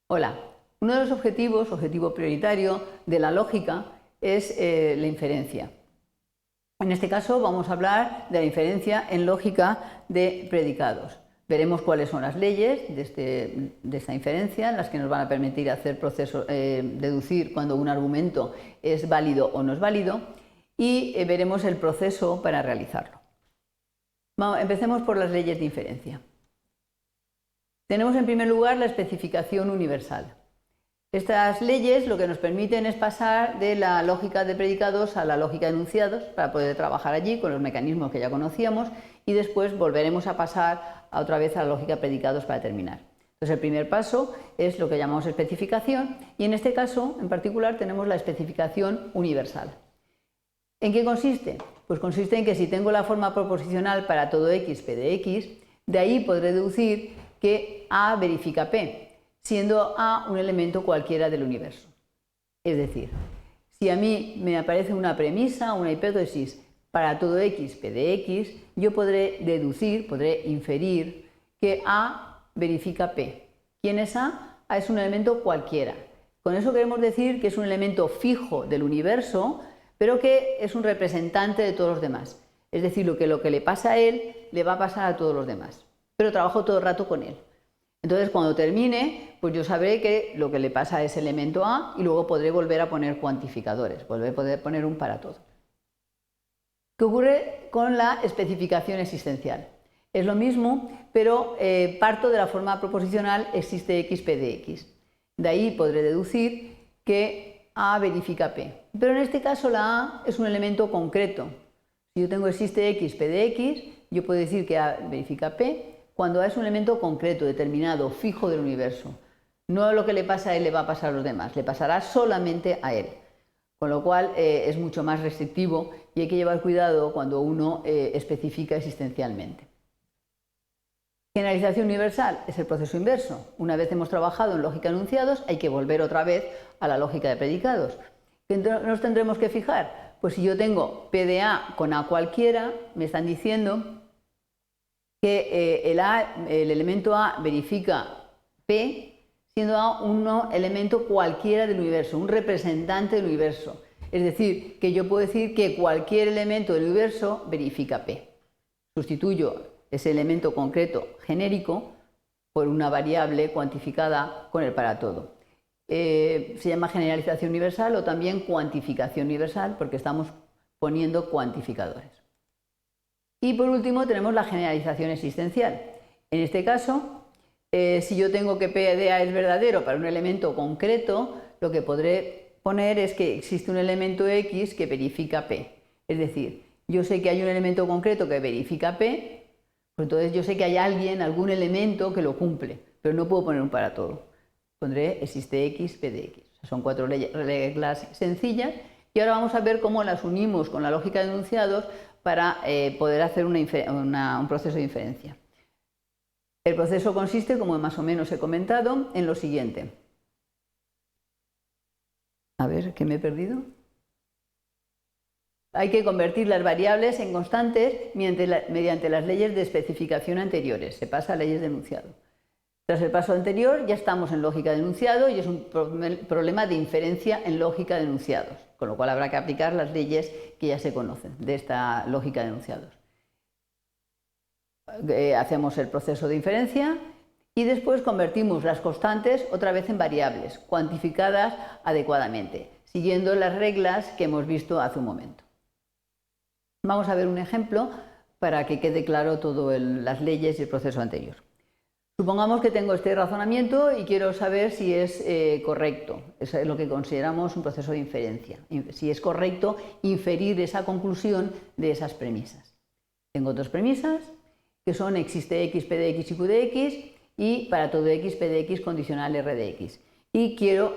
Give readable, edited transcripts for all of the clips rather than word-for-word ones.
Hola, uno de los objetivos, objetivo prioritario de la lógica es la inferencia. En este caso vamos a hablar de la inferencia en lógica de predicados. Veremos cuáles son las leyes de esta inferencia, las que nos van a permitir hacer deducir cuando un argumento es válido o no es válido, y veremos el proceso para realizarlo. Empecemos por las leyes de inferencia. Tenemos en primer lugar la especificación universal. Estas leyes lo que nos permiten es pasar de la lógica de predicados a la lógica de enunciados para poder trabajar allí con los mecanismos que ya conocíamos y después volveremos a pasar otra vez a la lógica de predicados para terminar. Entonces el primer paso es lo que llamamos especificación y en este caso en particular tenemos la especificación universal. ¿En qué consiste? Pues consiste en que si tengo la forma proposicional para todo x, p de x, de ahí podré deducir que A verifica P, siendo A un elemento cualquiera del universo. Es decir, si a mí me aparece una premisa, una hipótesis para todo x, p de x, yo podré deducir, podré inferir que A verifica P. ¿Quién es A? A es un elemento cualquiera. Con eso queremos decir que es un elemento fijo del universo, pero que es un representante de todos los demás. Es decir, lo que le pasa a él le va a pasar a todos los demás. Pero trabajo todo el rato con él. Entonces, cuando termine, pues yo sabré que lo que le pasa a ese elemento A y luego podré volver a poner cuantificadores, volver a poder poner un para todo. ¿Qué ocurre con la especificación existencial? Es lo mismo, pero parto de la forma proposicional existe x, p de x. De ahí podré deducir que A verifica P. Pero en este caso la A es un elemento concreto. Si yo tengo existe x, p de x, yo puedo decir que A verifica P cuando A es un elemento concreto, determinado, fijo del universo. No lo que le pasa a él le va a pasar a los demás, le pasará solamente a él. Con lo cual es mucho más restrictivo y hay que llevar cuidado cuando uno especifica existencialmente. Generalización universal es el proceso inverso. Una vez hemos trabajado en lógica de enunciados, hay que volver otra vez a la lógica de predicados. ¿Qué nos tendremos que fijar? Pues si yo tengo P de A con A cualquiera, me están diciendo que el elemento A verifica P, siendo A un elemento cualquiera del universo, un representante del universo. Es decir, que yo puedo decir que cualquier elemento del universo verifica P. Sustituyo ese elemento concreto genérico por una variable cuantificada con el para todo. Se llama generalización universal o también cuantificación universal porque estamos poniendo cuantificadores. Y por último tenemos la generalización existencial. En este caso, si yo tengo que P de A es verdadero para un elemento concreto, lo que podré poner es que existe un elemento X que verifica P. Es decir, yo sé que hay un elemento concreto que verifica P, pues entonces yo sé que hay algún elemento que lo cumple, pero no puedo poner un para todo. Pondré existe X, P de X. Son 4 reglas sencillas y ahora vamos a ver cómo las unimos con la lógica de enunciados para poder hacer un proceso de inferencia. El proceso consiste, como más o menos he comentado, en lo siguiente. A ver, ¿qué me he perdido? Hay que convertir las variables en constantes mediante las leyes de especificación anteriores. Se pasa a leyes de enunciado. Tras el paso anterior ya estamos en lógica de enunciado y es un problema de inferencia en lógica de enunciados, con lo cual habrá que aplicar las leyes que ya se conocen de esta lógica de enunciados. Hacemos el proceso de inferencia y después convertimos las constantes otra vez en variables, cuantificadas adecuadamente, siguiendo las reglas que hemos visto hace un momento. Vamos a ver un ejemplo para que quede claro todas las leyes y el proceso anterior. Supongamos que tengo este razonamiento y quiero saber si es correcto. Eso es lo que consideramos un proceso de inferencia. Si es correcto inferir esa conclusión de esas premisas. Tengo dos premisas que son existe x, p de x y q de x y para todo x, p de x condicional r de x. Y quiero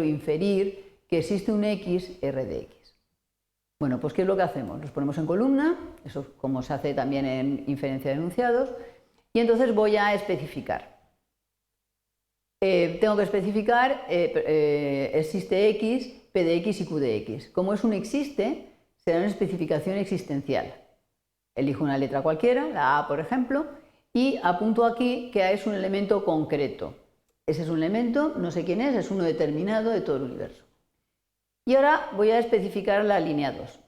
inferir que existe un x, r de x. Bueno, pues ¿qué es lo que hacemos? Los ponemos en columna, eso es como se hace también en inferencia de enunciados. Y entonces voy a especificar. Tengo que especificar existe x, p de x y q de x. Como es un existe, será una especificación existencial. Elijo una letra cualquiera, la A por ejemplo, y apunto aquí que A es un elemento concreto. Ese es un elemento, no sé quién es uno determinado de todo el universo. Y ahora voy a especificar la línea 2.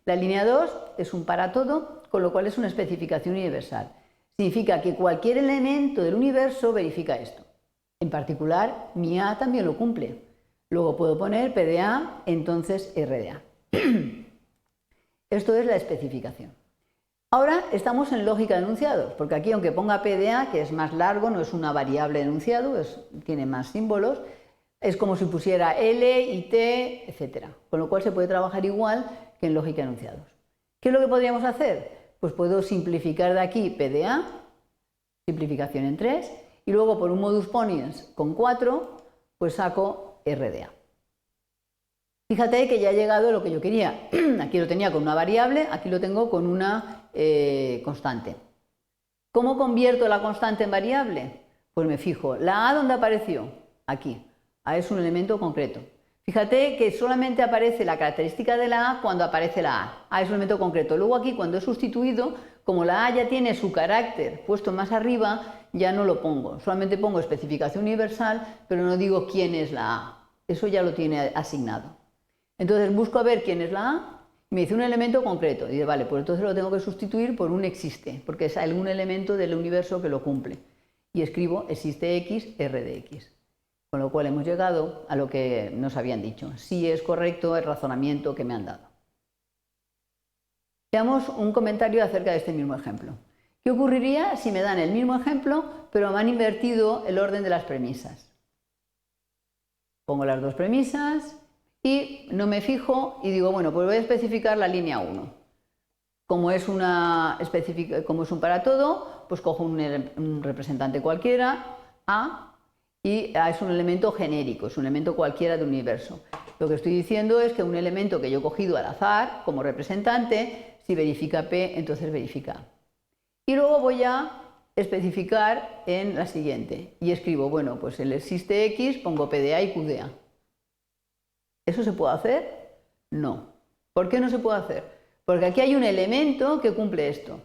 La línea 2 es un para todo, con lo cual es una especificación universal. Significa que cualquier elemento del universo verifica esto. En particular, mi A también lo cumple. Luego puedo poner P de A, entonces R de A. Esto es la especificación. Ahora estamos en lógica de enunciados, porque aquí aunque ponga P de A, que es más largo, no es una variable de enunciado, tiene más símbolos, es como si pusiera L y T, etc. Con lo cual se puede trabajar igual que en lógica de enunciados. ¿Qué es lo que podríamos hacer? Pues puedo simplificar de aquí P de A, simplificación en 3, y luego por un modus ponens con 4, pues saco R de A. Fíjate que ya he llegado a lo que yo quería. Aquí lo tenía con una variable, aquí lo tengo con una constante. ¿Cómo convierto la constante en variable? Pues me fijo, ¿la A dónde apareció? Aquí. A es un elemento concreto. Fíjate que solamente aparece la característica de la A cuando aparece la A. A es un elemento concreto. Luego aquí cuando he sustituido, como la A ya tiene su carácter puesto más arriba, ya no lo pongo. Solamente pongo especificación universal, pero no digo quién es la A. Eso ya lo tiene asignado. Entonces busco a ver quién es la A y me dice un elemento concreto. Y dice, vale, pues entonces lo tengo que sustituir por un existe, porque es algún elemento del universo que lo cumple. Y escribo existe X, R de X. Con lo cual hemos llegado a lo que nos habían dicho. Sí es correcto el razonamiento que me han dado. Veamos un comentario acerca de este mismo ejemplo. ¿Qué ocurriría si me dan el mismo ejemplo, pero me han invertido el orden de las premisas? Pongo las dos premisas y no me fijo y digo, bueno, pues voy a especificar la línea 1. Como es un para todo, pues cojo un representante cualquiera, A, y A es un elemento genérico, es un elemento cualquiera del universo. Lo que estoy diciendo es que un elemento que yo he cogido al azar como representante, si verifica P, entonces verifica A. Y luego voy a especificar en la siguiente y escribo, bueno, pues el existe X, pongo P de A y Q de A. ¿Eso se puede hacer? No. ¿Por qué no se puede hacer? Porque aquí hay un elemento que cumple esto.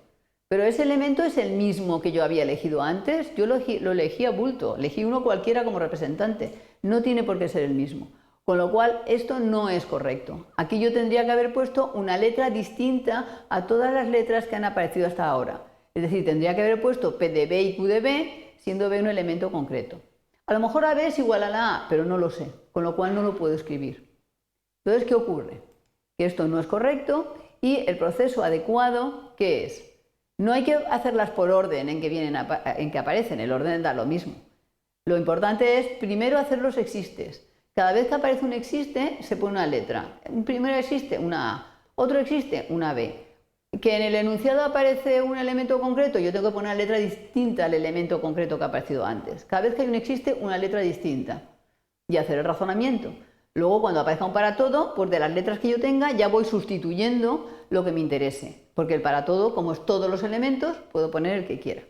Pero ese elemento es el mismo que yo había elegido antes. Yo lo elegí a bulto, elegí uno cualquiera como representante. No tiene por qué ser el mismo. Con lo cual, esto no es correcto. Aquí yo tendría que haber puesto una letra distinta a todas las letras que han aparecido hasta ahora. Es decir, tendría que haber puesto P de B y Q de B, siendo B un elemento concreto. A lo mejor AB es igual a la A, pero no lo sé, con lo cual no lo puedo escribir. Entonces, ¿qué ocurre? Que esto no es correcto y el proceso adecuado, ¿qué es? No hay que hacerlas por orden en que aparecen, el orden da lo mismo. Lo importante es primero hacer los existes. Cada vez que aparece un existe se pone una letra. Un primero existe, una A, otro existe, una B. Que en el enunciado aparece un elemento concreto, yo tengo que poner una letra distinta al elemento concreto que ha aparecido antes. Cada vez que hay un existe, una letra distinta. Y hacer el razonamiento. Luego, cuando aparezca un para todo, pues de las letras que yo tenga ya voy sustituyendo lo que me interese. Porque el para todo, como es todos los elementos, puedo poner el que quiera.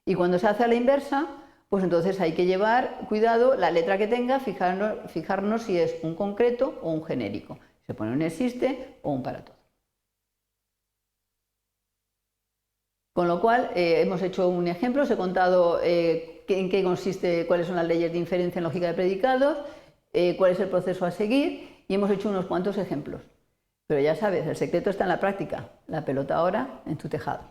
Y cuando se hace a la inversa, pues entonces hay que llevar cuidado la letra que tenga, fijarnos si es un concreto o un genérico. Se pone un existe o un para todo. Con lo cual, hemos hecho un ejemplo, os he contado en qué consiste, cuáles son las leyes de inferencia en lógica de predicados, cuál es el proceso a seguir y hemos hecho unos cuantos ejemplos. Pero ya sabes, el secreto está en la práctica, la pelota ahora en tu tejado.